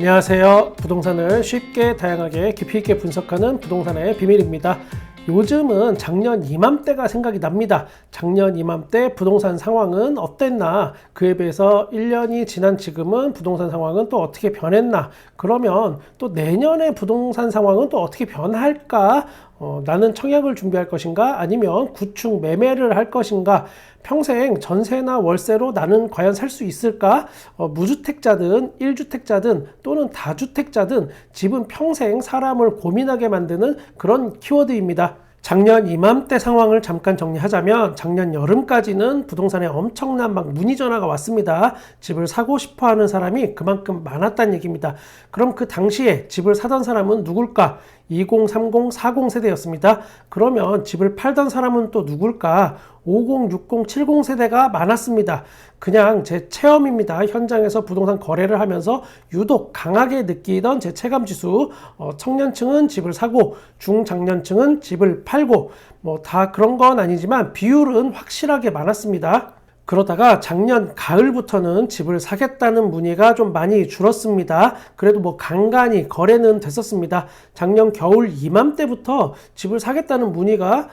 안녕하세요. 부동산을 쉽게 다양하게 깊이 있게 분석하는 부동산의 비밀입니다. 요즘은 작년 이맘때가 생각이 납니다. 작년 이맘때 부동산 상황은 어땠나? 그에 비해서 1년이 지난 지금은 부동산 상황은 또 어떻게 변했나? 그러면 또 내년에 부동산 상황은 또 어떻게 변할까? 나는 청약을 준비할 것인가? 아니면 구축 매매를 할 것인가? 평생 전세나 월세로 나는 과연 살 수 있을까? 무주택자든 1주택자든 또는 다주택자든 집은 평생 사람을 고민하게 만드는 그런 키워드입니다. 작년 이맘때 상황을 잠깐 정리하자면 작년 여름까지는 부동산에 엄청난 문의 전화가 왔습니다. 집을 사고 싶어 하는 사람이 그만큼 많았다는 얘기입니다. 그럼 그 당시에 집을 사던 사람은 누굴까? 20, 30, 40 세대였습니다. 그러면 집을 팔던 사람은 또 누굴까? 50, 60, 70 세대가 많았습니다. 그냥 제 체험입니다. 현장에서 부동산 거래를 하면서 유독 강하게 느끼던 제 체감지수, 청년층은 집을 사고 중장년층은 집을 팔고 다 그런 건 아니지만 비율은 확실하게 많았습니다. 그러다가 작년 가을부터는 집을 사겠다는 문의가 좀 많이 줄었습니다. 그래도 간간히 거래는 됐었습니다. 작년 겨울 이맘때부터 집을 사겠다는 문의가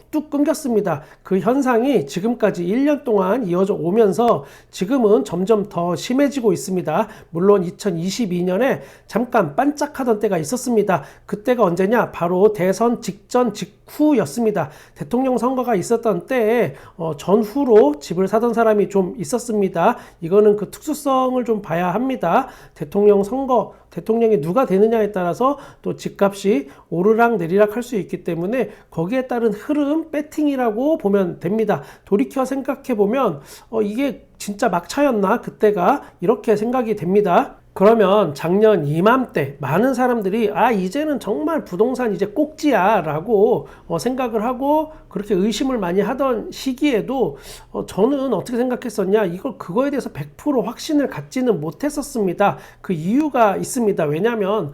뚝 끊겼습니다. 그 현상이 지금까지 1년 동안 이어져 오면서 지금은 점점 더 심해지고 있습니다. 물론 2022년에 잠깐 반짝하던 때가 있었습니다. 그때가 언제냐? 바로 대선 직전 직후였습니다. 대통령 선거가 있었던 때에 전후로 집을 사던 사람이 좀 있었습니다. 이거는 그 특수성을 좀 봐야 합니다. 대통령 선거, 대통령이 누가 되느냐에 따라서 또 집값이 오르락 내리락 할 수 있기 때문에 거기에 따른 흐름, 배팅이라고 보면 됩니다. 돌이켜 생각해 보면 이게 진짜 막차였나? 그때가 이렇게 생각이 됩니다. 그러면 작년 이맘때 많은 사람들이 이제는 정말 부동산 이제 꼭지야 라고 생각을 하고 그렇게 의심을 많이 하던 시기에도 저는 어떻게 생각했었냐, 그거에 대해서 100% 확신을 갖지는 못했었습니다. 그 이유가 있습니다. 왜냐하면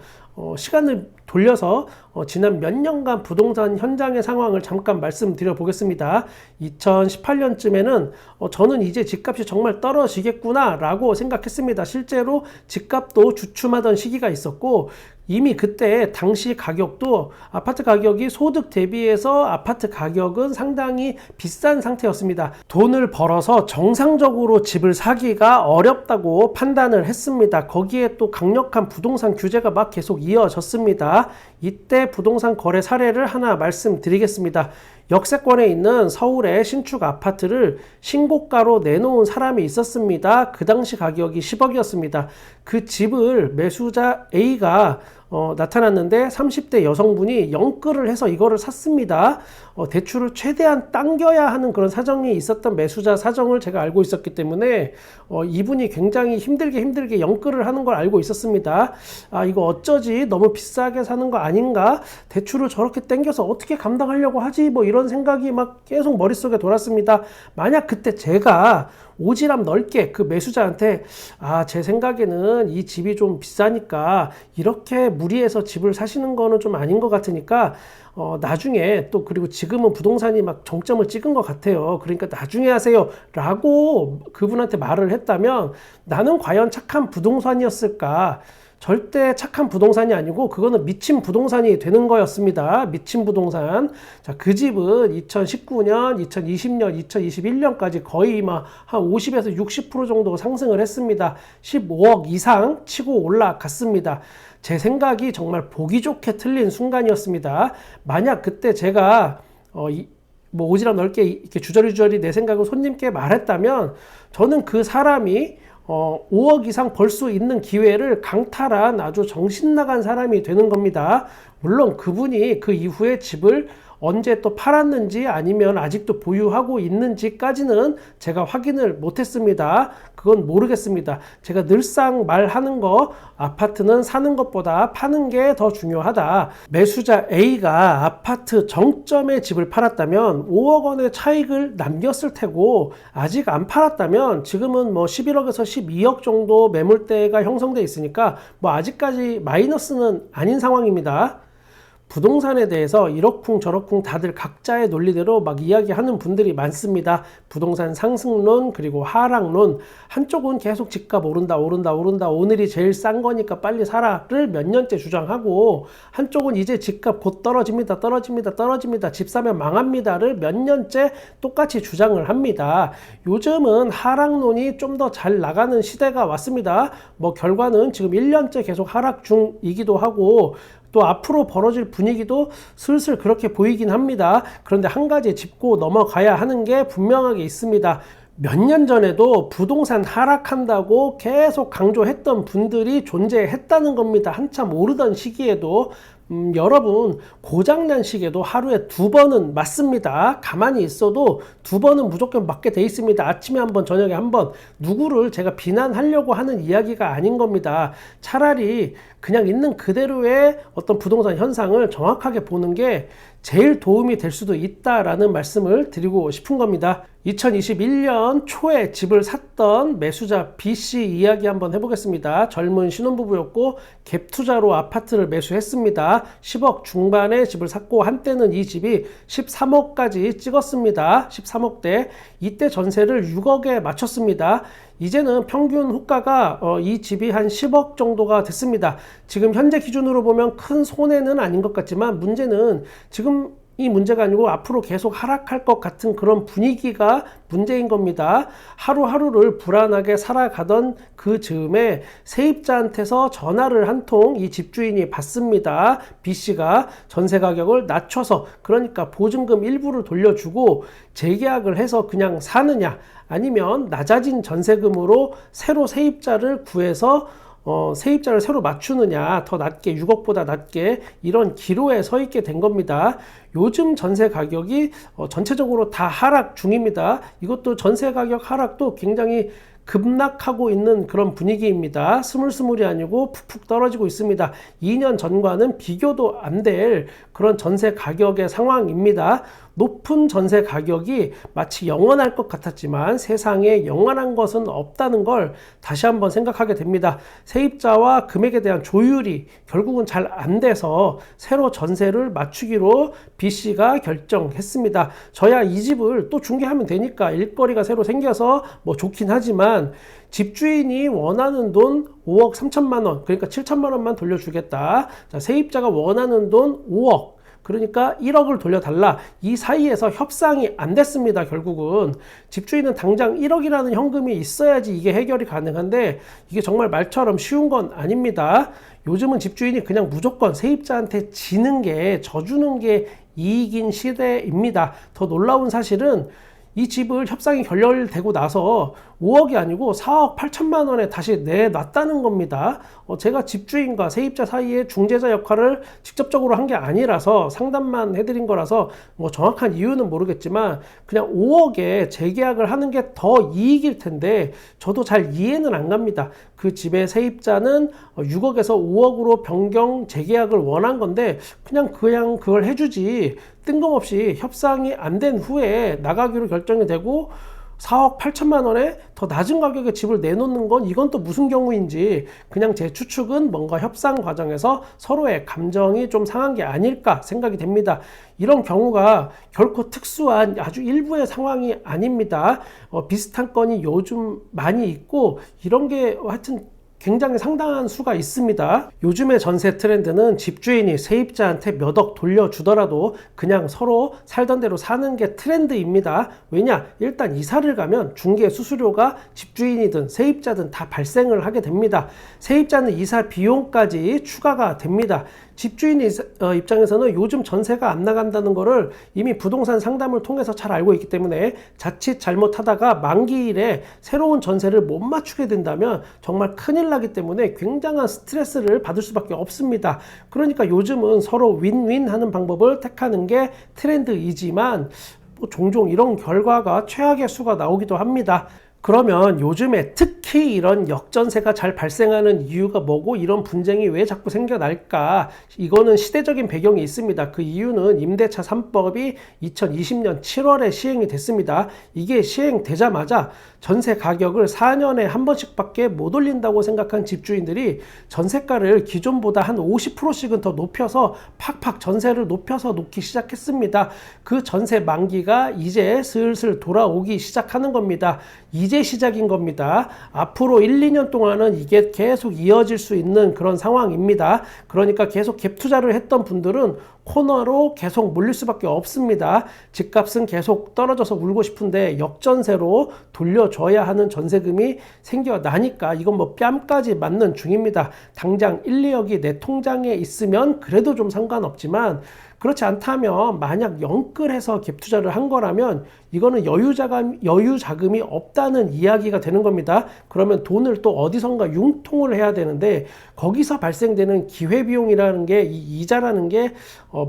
시간을 돌려서 지난 몇 년간 부동산 현장의 상황을 잠깐 말씀드려 보겠습니다. 2018년쯤에는 저는 이제 집값이 정말 떨어지겠구나 라고 생각했습니다. 실제로 집값도 주춤하던 시기가 있었고 이미 그때 당시 가격도 아파트 가격이 소득 대비해서 아파트 가격은 상당히 비싼 상태였습니다. 돈을 벌어서 정상적으로 집을 사기가 어렵다고 판단을 했습니다. 거기에 또 강력한 부동산 규제가 계속 이어졌습니다. 이때 부동산 거래 사례를 하나 말씀드리겠습니다. 역세권에 있는 서울의 신축 아파트를 신고가로 내놓은 사람이 있었습니다. 그 당시 가격이 10억이었습니다. 그 집을 매수자 A가 나타났는데 30대 여성분이 영끌을 해서 이거를 샀습니다. 대출을 최대한 당겨야 하는 그런 사정이 있었던 매수자 사정을 제가 알고 있었기 때문에 이분이 굉장히 힘들게 영끌을 하는 걸 알고 있었습니다. 이거 어쩌지? 너무 비싸게 사는 거 아닌가? 대출을 저렇게 당겨서 어떻게 감당하려고 하지? 이런 생각이 계속 머릿속에 돌았습니다. 만약 그때 제가 오지랖 넓게 그 매수자한테 제 생각에는 이 집이 좀 비싸니까 이렇게 무리해서 집을 사시는 거는 좀 아닌 것 같으니까 나중에 또 그리고 지금은 부동산이 정점을 찍은 것 같아요. 그러니까 나중에 하세요 라고 그분한테 말을 했다면 나는 과연 착한 부동산이었을까? 절대 착한 부동산이 아니고 그거는 미친 부동산이 되는 거였습니다. 미친 부동산. 자, 그 집은 2019년, 2020년, 2021년까지 거의 한 50에서 60% 정도 상승을 했습니다. 15억 이상 치고 올라갔습니다. 제 생각이 정말 보기 좋게 틀린 순간이었습니다. 만약 그때 제가 오지랖 넓게 이렇게 주저리 내 생각을 손님께 말했다면 저는 그 사람이 5억 이상 벌 수 있는 기회를 강탈한 아주 정신나간 사람이 되는 겁니다. 물론 그분이 그 이후에 집을 언제 또 팔았는지 아니면 아직도 보유하고 있는지까지는 제가 확인을 못했습니다. 그건 모르겠습니다. 제가 늘상 말하는 거, 아파트는 사는 것보다 파는 게 더 중요하다. 매수자 A가 아파트 정점에 집을 팔았다면 5억 원의 차익을 남겼을 테고 아직 안 팔았다면 지금은 11억에서 12억 정도 매물대가 형성돼 있으니까 아직까지 마이너스는 아닌 상황입니다. 부동산에 대해서 이러쿵저러쿵 다들 각자의 논리대로 막 이야기하는 분들이 많습니다. 부동산 상승론 그리고 하락론. 한쪽은 계속 집값 오른다 오늘이 제일 싼 거니까 빨리 사라를 몇 년째 주장하고, 한쪽은 이제 집값 곧 떨어집니다 집 사면 망합니다를 몇 년째 똑같이 주장을 합니다. 요즘은 하락론이 좀 더 잘 나가는 시대가 왔습니다. 뭐 결과는 지금 1년째 계속 하락 중이기도 하고, 또 앞으로 벌어질 분위기도 슬슬 그렇게 보이긴 합니다. 그런데 한 가지 짚고 넘어가야 하는 게 분명하게 있습니다. 몇 년 전에도 부동산 하락한다고 계속 강조했던 분들이 존재했다는 겁니다. 한참 오르던 시기에도. 여러분, 고장난 시계도 하루에 2번은 맞습니다. 가만히 있어도 2번은 무조건 맞게 돼 있습니다. 아침에 한 번, 저녁에 한 번. 누구를 제가 비난하려고 하는 이야기가 아닌 겁니다. 차라리 그냥 있는 그대로의 어떤 부동산 현상을 정확하게 보는 게 제일 도움이 될 수도 있다라는 말씀을 드리고 싶은 겁니다. 2021년 초에 집을 샀던 매수자 B씨 이야기 한번 해보겠습니다. 젊은 신혼부부였고 갭 투자로 아파트를 매수했습니다. 10억 중반에 집을 샀고 한때는 이 집이 13억까지 찍었습니다. 13억대. 이때 전세를 6억에 맞췄습니다. 이제는 평균 호가가 이 집이 한 10억 정도가 됐습니다. 지금 현재 기준으로 보면 큰 손해는 아닌 것 같지만, 문제는 지금 이 문제가 아니고 앞으로 계속 하락할 것 같은 그런 분위기가 문제인 겁니다. 하루하루를 불안하게 살아가던 그 즈음에 세입자한테서 전화를 한 통 이 집주인이 받습니다. B씨가 전세 가격을 낮춰서, 그러니까 보증금 일부를 돌려주고 재계약을 해서 그냥 사느냐, 아니면 낮아진 전세금으로 새로 세입자를 구해서 세입자를 새로 맞추느냐, 더 낮게, 6억보다 낮게, 이런 기로에 서 있게 된 겁니다. 요즘 전세 가격이 전체적으로 다 하락 중입니다. 이것도 전세 가격 하락도 굉장히 급락하고 있는 그런 분위기입니다. 스물스물이 아니고 푹푹 떨어지고 있습니다. 2년 전과는 비교도 안 될 그런 전세 가격의 상황입니다. 높은 전세 가격이 마치 영원할 것 같았지만 세상에 영원한 것은 없다는 걸 다시 한번 생각하게 됩니다. 세입자와 금액에 대한 조율이 결국은 잘 안 돼서 새로 전세를 맞추기로 B씨가 결정했습니다. 저야 이 집을 또 중개하면 되니까 일거리가 새로 생겨서 뭐 좋긴 하지만, 집주인이 원하는 돈 5억 3천만 원, 그러니까 7천만 원만 돌려주겠다. 자, 세입자가 원하는 돈 5억, 그러니까 1억을 돌려달라. 이 사이에서 협상이 안 됐습니다. 결국은 집주인은 당장 1억이라는 현금이 있어야지 이게 해결이 가능한데, 이게 정말 말처럼 쉬운 건 아닙니다. 요즘은 집주인이 그냥 무조건 세입자한테 지는 게, 져주는 게 이익인 시대입니다. 더 놀라운 사실은 이 집을 협상이 결렬되고 나서 5억이 아니고 4억 8천만 원에 다시 내놨다는 겁니다. 제가 집주인과 세입자 사이에 중재자 역할을 직접적으로 한 게 아니라서 상담만 해드린 거라서 뭐 정확한 이유는 모르겠지만, 그냥 5억에 재계약을 하는 게 더 이익일 텐데 저도 잘 이해는 안 갑니다. 그 집의 세입자는 6억에서 5억으로 변경 재계약을 원한 건데 그냥 그걸 해주지, 뜬금없이 협상이 안 된 후에 나가기로 결정이 되고 4억 8천만 원에 더 낮은 가격에 집을 내놓는 건, 이건 또 무슨 경우인지, 그냥 제 추측은 뭔가 협상 과정에서 서로의 감정이 좀 상한 게 아닐까 생각이 됩니다. 이런 경우가 결코 특수한 아주 일부의 상황이 아닙니다. 비슷한 건이 요즘 많이 있고, 이런 게 하여튼 굉장히 상당한 수가 있습니다. 요즘의 전세 트렌드는 집주인이 세입자한테 몇 억 돌려주더라도 그냥 서로 살던 대로 사는 게 트렌드입니다. 왜냐? 일단 이사를 가면 중개 수수료가 집주인이든 세입자든 다 발생을 하게 됩니다. 세입자는 이사 비용까지 추가가 됩니다. 집주인 입장에서는 요즘 전세가 안 나간다는 거를 이미 부동산 상담을 통해서 잘 알고 있기 때문에, 자칫 잘못하다가 만기일에 새로운 전세를 못 맞추게 된다면 정말 큰일 나기 때문에 굉장한 스트레스를 받을 수밖에 없습니다. 그러니까 요즘은 서로 윈윈 하는 방법을 택하는 게 트렌드이지만, 종종 이런 결과가 최악의 수가 나오기도 합니다. 그러면 요즘에 특히 이런 역전세가 잘 발생하는 이유가 뭐고 이런 분쟁이 왜 자꾸 생겨날까? 이거는 시대적인 배경이 있습니다. 그 이유는 임대차 3법이 2020년 7월에 시행이 됐습니다. 이게 시행되자마자 전세 가격을 4년에 한 번씩밖에 못 올린다고 생각한 집주인들이 전세가를 기존보다 한 50%씩은 더 높여서 팍팍 전세를 높여서 놓기 시작했습니다. 그 전세 만기가 이제 슬슬 돌아오기 시작하는 겁니다. 이제 시작인 겁니다. 앞으로 1, 2년 동안은 이게 계속 이어질 수 있는 그런 상황입니다. 그러니까 계속 갭 투자를 했던 분들은 코너로 계속 몰릴 수밖에 없습니다. 집값은 계속 떨어져서 울고 싶은데 역전세로 돌려줘야 하는 전세금이 생겨나니까 이건 뭐 뺨까지 맞는 중입니다. 당장 1, 2억이 내 통장에 있으면 그래도 좀 상관없지만 그렇지 않다면 만약 영끌해서 갭 투자를 한 거라면 이거는 여유 자금이 없다는 이야기가 되는 겁니다. 그러면 돈을 또 어디선가 융통을 해야 되는데 거기서 발생되는 기회비용이라는 게 이 이자라는 게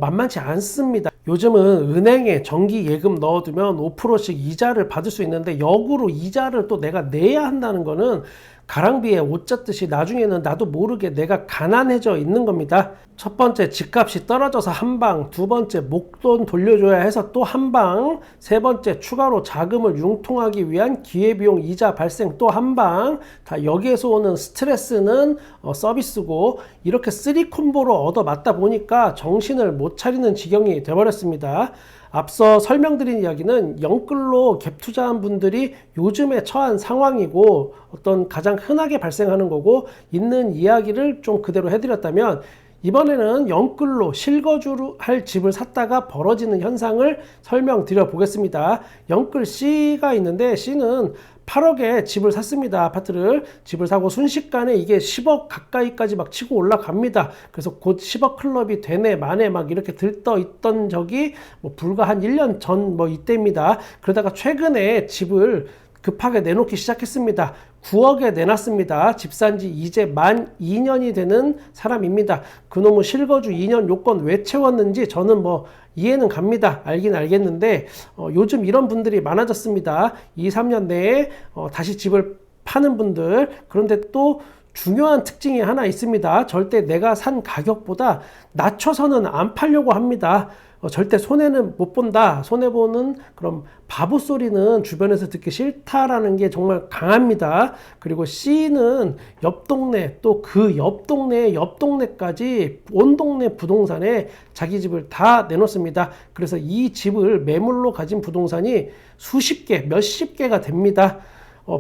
만만치 않습니다. 요즘은 은행에 정기 예금 넣어두면 5%씩 이자를 받을 수 있는데 역으로 이자를 또 내가 내야 한다는 거는 가랑비에 옷 젖듯이 나중에는 나도 모르게 내가 가난해져 있는 겁니다. 첫 번째 집값이 떨어져서 한 방, 두 번째 목돈 돌려줘야 해서 또 한 방, 세 번째 추가로 자금을 융통하기 위한 기회비용 이자 발생 또 한 방, 다 여기에서 오는 스트레스는 서비스고 이렇게 3콤보로 얻어맞다 보니까 정신을 못 차리는 지경이 돼버렸습니다. 앞서 설명드린 이야기는 영끌로 갭 투자한 분들이 요즘에 처한 상황이고 어떤 가장 흔하게 발생하는 거고 있는 이야기를 좀 그대로 해드렸다면 이번에는 영끌로 실거주로 할 집을 샀다가 벌어지는 현상을 설명드려 보겠습니다. 영끌 C가 있는데 C는 8억에 집을 샀습니다. 아파트를 집을 사고 순식간에 이게 10억 가까이까지 막 치고 올라갑니다. 그래서 곧 10억 클럽이 되네 마네 막 이렇게 들떠 있던 적이 뭐 불과 한 1년 전 뭐 이때입니다. 그러다가 최근에 집을 급하게 내놓기 시작했습니다. 9억에 내놨습니다. 집 산 지 이제 만 2년이 되는 사람입니다. 그놈의 실거주 2년 요건 왜 채웠는지 저는 뭐 이해는 갑니다. 알긴 알겠는데 요즘 이런 분들이 많아졌습니다. 2, 3년 내에 다시 집을 파는 분들. 그런데 또 중요한 특징이 하나 있습니다. 절대 내가 산 가격보다 낮춰서는 안 팔려고 합니다. 절대 손해는 못 본다. 손해보는 그런 바보 소리는 주변에서 듣기 싫다라는 게 정말 강합니다. 그리고 C는 옆 동네 또 그 옆 동네 옆 동네까지 온 동네 부동산에 자기 집을 다 내놓습니다. 그래서 이 집을 매물로 가진 부동산이 수십 개, 몇십 개가 됩니다.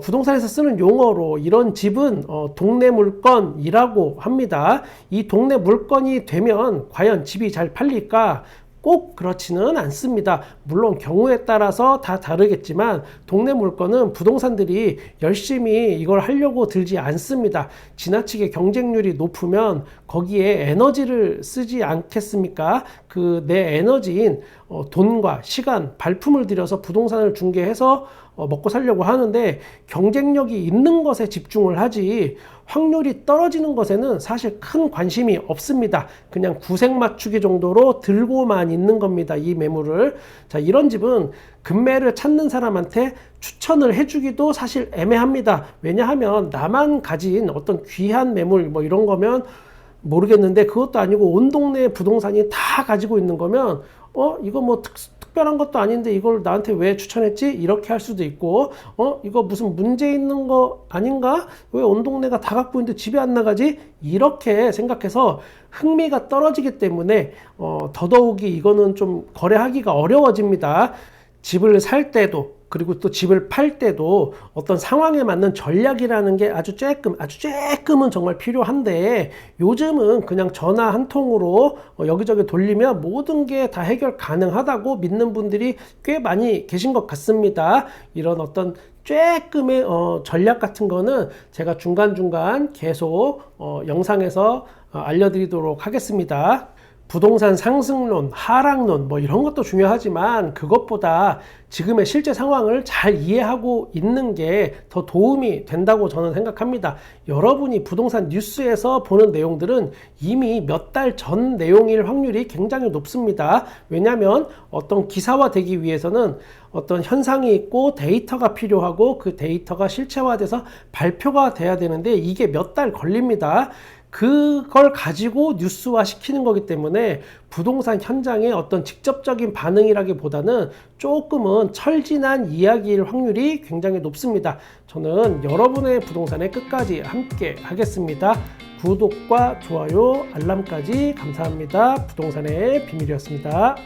부동산에서 쓰는 용어로 이런 집은 동네 물건이라고 합니다. 이 동네 물건이 되면 과연 집이 잘 팔릴까? 꼭 그렇지는 않습니다. 물론 경우에 따라서 다 다르겠지만 동네 물건은 부동산들이 열심히 이걸 하려고 들지 않습니다. 지나치게 경쟁률이 높으면 거기에 에너지를 쓰지 않겠습니까? 그 내 에너지인 돈과 시간, 발품을 들여서 부동산을 중개해서 먹고 살려고 하는데 경쟁력이 있는 것에 집중을 하지 확률이 떨어지는 것에는 사실 큰 관심이 없습니다. 그냥 구색 맞추기 정도로 들고만 있는 겁니다. 이 매물을. 자, 이런 집은 급매를 찾는 사람한테 추천을 해주기도 사실 애매합니다. 왜냐하면 나만 가진 어떤 귀한 매물 뭐 이런 거면 모르겠는데 그것도 아니고 온 동네 부동산이 다 가지고 있는 거면 이거 뭐 특별한 것도 아닌데 이걸 나한테 왜 추천했지? 이렇게 할 수도 있고 이거 무슨 문제 있는 거 아닌가? 왜 온 동네가 다 갖고 있는데 집에 안 나가지? 이렇게 생각해서 흥미가 떨어지기 때문에 더더욱이 이거는 좀 거래하기가 어려워집니다. 집을 살 때도 그리고 또 집을 팔 때도 어떤 상황에 맞는 전략이라는 게 아주 쬐끔은 정말 필요한데 요즘은 그냥 전화 한 통으로 여기저기 돌리면 모든 게 다 해결 가능하다고 믿는 분들이 꽤 많이 계신 것 같습니다. 이런 어떤 쬐끔의 전략 같은 거는 제가 중간중간 계속 영상에서 알려드리도록 하겠습니다. 부동산 상승론, 하락론 뭐 이런 것도 중요하지만 그것보다 지금의 실제 상황을 잘 이해하고 있는 게 더 도움이 된다고 저는 생각합니다. 여러분이 부동산 뉴스에서 보는 내용들은 이미 몇 달 전 내용일 확률이 굉장히 높습니다. 왜냐하면 어떤 기사화되기 위해서는 어떤 현상이 있고 데이터가 필요하고 그 데이터가 실체화돼서 발표가 돼야 되는데 이게 몇 달 걸립니다. 그걸 가지고 뉴스화 시키는 거기 때문에 부동산 현장의 어떤 직접적인 반응이라기보다는 조금은 철진한 이야기일 확률이 굉장히 높습니다. 저는 여러분의 부동산에 끝까지 함께 하겠습니다. 구독과 좋아요, 알람까지 감사합니다. 부동산의 비밀이었습니다.